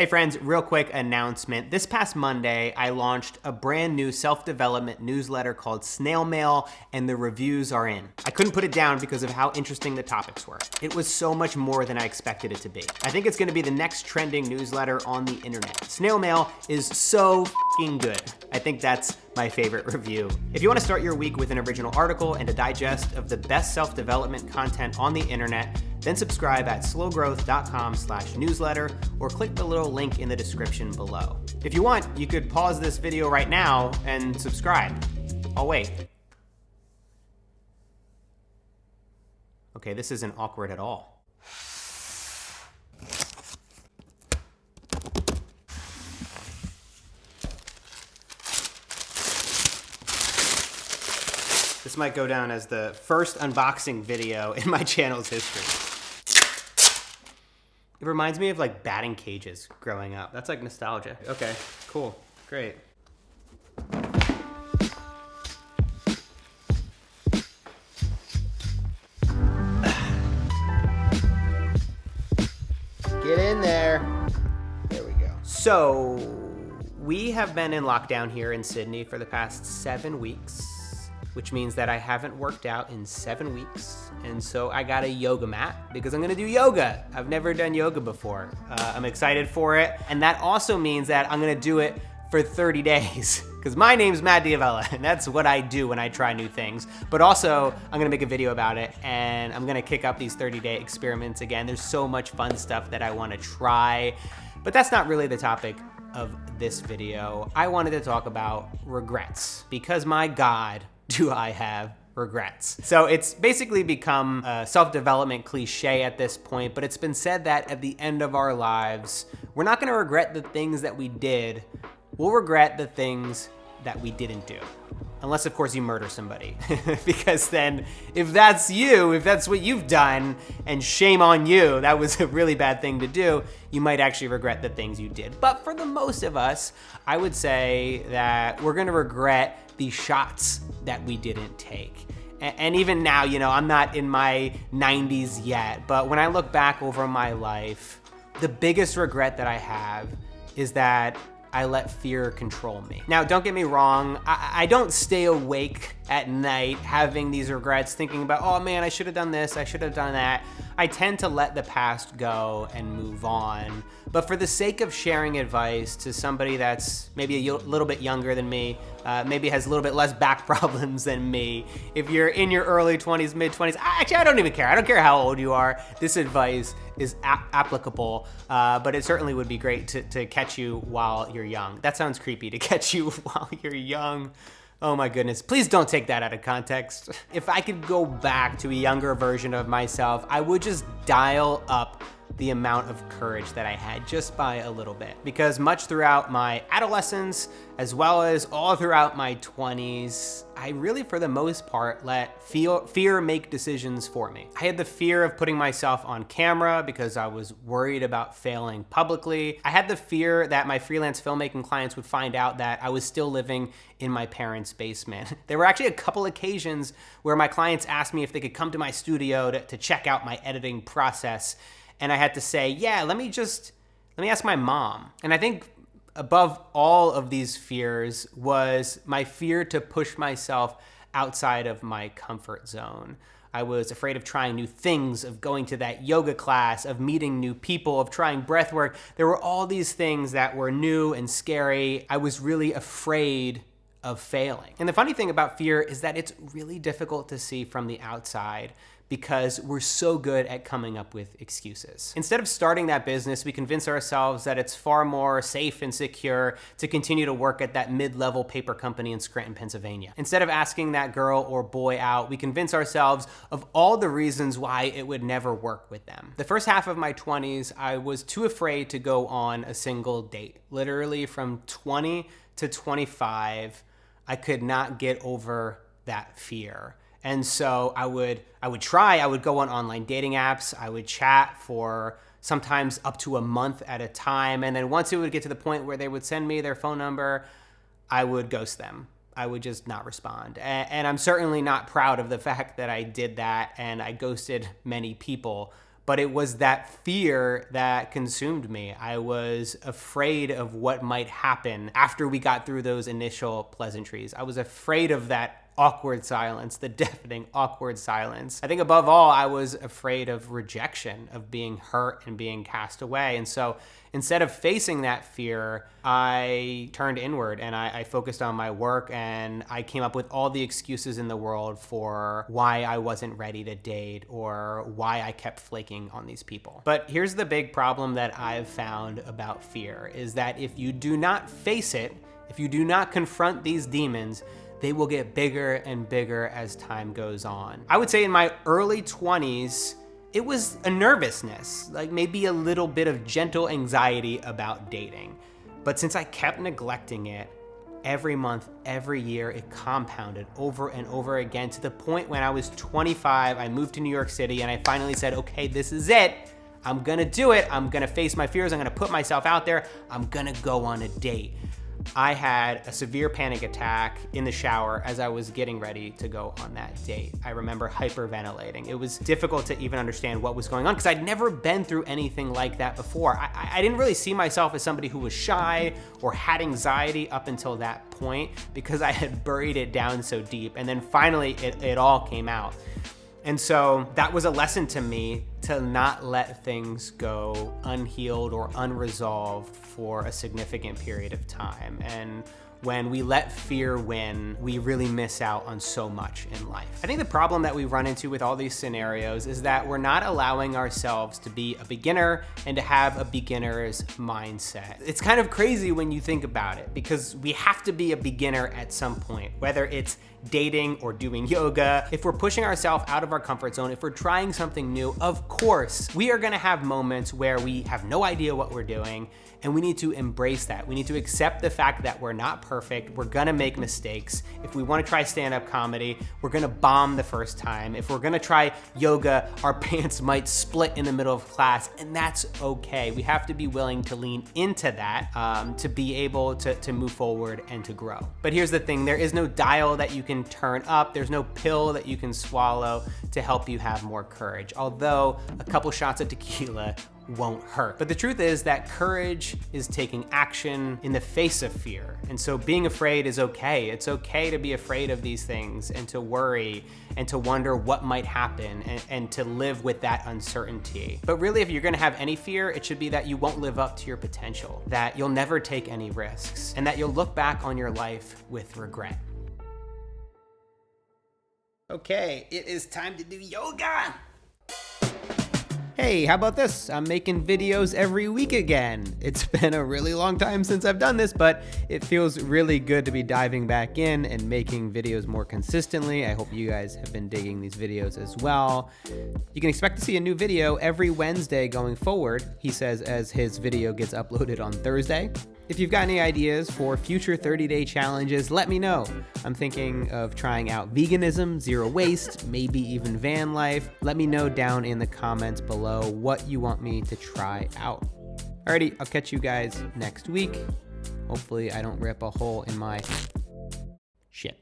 Hey friends, real quick announcement. This past Monday, I launched a brand new self-development newsletter called Snail Mail, and the reviews are in. I couldn't put it down because of how interesting the topics were. It was so much more than I expected it to be. I think it's gonna be the next trending newsletter on the internet. Snail Mail is so f***ing good. I think that's my favorite review. If you want to start your week with an original article and a digest of the best self-development content on the internet, then subscribe at slowgrowth.com/newsletter or click the little link in the description below. If you want, you could pause this video right now and subscribe. I'll wait. Okay, this isn't awkward at all. This might go down as the first unboxing video in my channel's history. It reminds me of like batting cages growing up. That's like nostalgia. Okay, cool, great. Get in there. There we go. So, we have been in lockdown here in Sydney for the past 7 weeks. Which means that I haven't worked out in 7 weeks. And so I got a yoga mat because I'm gonna do yoga. I've never done yoga before. I'm excited for it. And that also means that I'm gonna do it for 30 days. Because my name's Matt Diavella, and that's what I do when I try new things. But also, I'm gonna make a video about it, and I'm gonna kick up these 30-day experiments again. There's so much fun stuff that I wanna try. But that's not really the topic of this video. I wanted to talk about regrets. Because my God, do I have regrets? So it's basically become a self-development cliche at this point, but it's been said that at the end of our lives, we're not gonna regret the things that we did, we'll regret the things that we didn't do. Unless, of course, you murder somebody. Because then, if that's you, if that's what you've done, and shame on you, that was a really bad thing to do, you might actually regret the things you did. But for the most of us, I would say that we're gonna regret the shots that we didn't take. And even now, you know, I'm not in my 90s yet, but when I look back over my life, the biggest regret that I have is that I let fear control me. Now, don't get me wrong, I don't stay awake at night having these regrets, thinking about, oh man, I should have done this, I should have done that. I tend to let the past go and move on. But for the sake of sharing advice to somebody that's maybe a little bit younger than me, maybe has a little bit less back problems than me, if you're in your early 20s, mid 20s, actually, I don't even care. I don't care how old you are. This advice is applicable, but it certainly would be great to catch you while you're young. That sounds creepy, to catch you while you're young. Oh my goodness, please don't take that out of context. If I could go back to a younger version of myself, I would just dial up the amount of courage that I had just by a little bit. Because much throughout my adolescence, as well as all throughout my 20s, I really, for the most part, let fear make decisions for me. I had the fear of putting myself on camera because I was worried about failing publicly. I had the fear that my freelance filmmaking clients would find out that I was still living in my parents' basement. There were actually a couple occasions where my clients asked me if they could come to my studio to check out my editing process. And I had to say, yeah, let me ask my mom. And I think above all of these fears was my fear to push myself outside of my comfort zone. I was afraid of trying new things, of going to that yoga class, of meeting new people, of trying breath work. There were all these things that were new and scary. I was really afraid of failing. And the funny thing about fear is that it's really difficult to see from the outside because we're so good at coming up with excuses. Instead of starting that business, we convince ourselves that it's far more safe and secure to continue to work at that mid-level paper company in Scranton, Pennsylvania. Instead of asking that girl or boy out, we convince ourselves of all the reasons why it would never work with them. The first half of my 20s, I was too afraid to go on a single date. Literally from 20 to 25, I could not get over that fear. And so I would go on online dating apps, I would chat for sometimes up to a month at a time, and then once it would get to the point where they would send me their phone number, I would ghost them. I would just not respond. And I'm certainly not proud of the fact that I did that and I ghosted many people, but it was that fear that consumed me. I was afraid of what might happen after we got through those initial pleasantries. I was afraid of that awkward silence, the deafening awkward silence. I think above all, I was afraid of rejection, of being hurt and being cast away. And so instead of facing that fear, I turned inward and I focused on my work, and I came up with all the excuses in the world for why I wasn't ready to date or why I kept flaking on these people. But here's the big problem that I've found about fear is that if you do not face it, if you do not confront these demons, they will get bigger and bigger as time goes on. I would say in my early 20s, it was a nervousness, like maybe a little bit of gentle anxiety about dating. But since I kept neglecting it, every month, every year, it compounded over and over again to the point when I was 25, I moved to New York City and I finally said, okay, this is it. I'm gonna do it. I'm gonna face my fears. I'm gonna put myself out there. I'm gonna go on a date. I had a severe panic attack in the shower as I was getting ready to go on that date. I remember hyperventilating. It was difficult to even understand what was going on because I'd never been through anything like that before. I didn't really see myself as somebody who was shy or had anxiety up until that point because I had buried it down so deep. And then finally it all came out. And so that was a lesson to me to not let things go unhealed or unresolved for a significant period of time. And when we let fear win, we really miss out on so much in life. I think the problem that we run into with all these scenarios is that we're not allowing ourselves to be a beginner and to have a beginner's mindset. It's kind of crazy when you think about it because we have to be a beginner at some point, whether it's dating or doing yoga. If we're pushing ourselves out of our comfort zone, if we're trying something new, of course, we are gonna have moments where we have no idea what we're doing, and we need to embrace that. We need to accept the fact that we're not perfect, we're gonna make mistakes. If we wanna try stand-up comedy, we're gonna bomb the first time. If we're gonna try yoga, our pants might split in the middle of class, and that's okay. We have to be willing to lean into that to be able to move forward and to grow. But here's the thing, there is no dial that you can turn up, there's no pill that you can swallow to help you have more courage, although a couple shots of tequila won't hurt. But the truth is that courage is taking action in the face of fear. And so being afraid is okay. It's okay to be afraid of these things and to worry and to wonder what might happen and to live with that uncertainty. But really, if you're gonna have any fear, it should be that you won't live up to your potential, that you'll never take any risks, and that you'll look back on your life with regret. Okay, it is time to do yoga. Hey, how about this? I'm making videos every week again. It's been a really long time since I've done this, but it feels really good to be diving back in and making videos more consistently. I hope you guys have been digging these videos as well. You can expect to see a new video every Wednesday going forward, he says, as his video gets uploaded on Thursday. If you've got any ideas for future 30-day challenges, let me know. I'm thinking of trying out veganism, zero waste, maybe even van life. Let me know down in the comments below what you want me to try out. Alrighty, I'll catch you guys next week. Hopefully I don't rip a hole in my shit.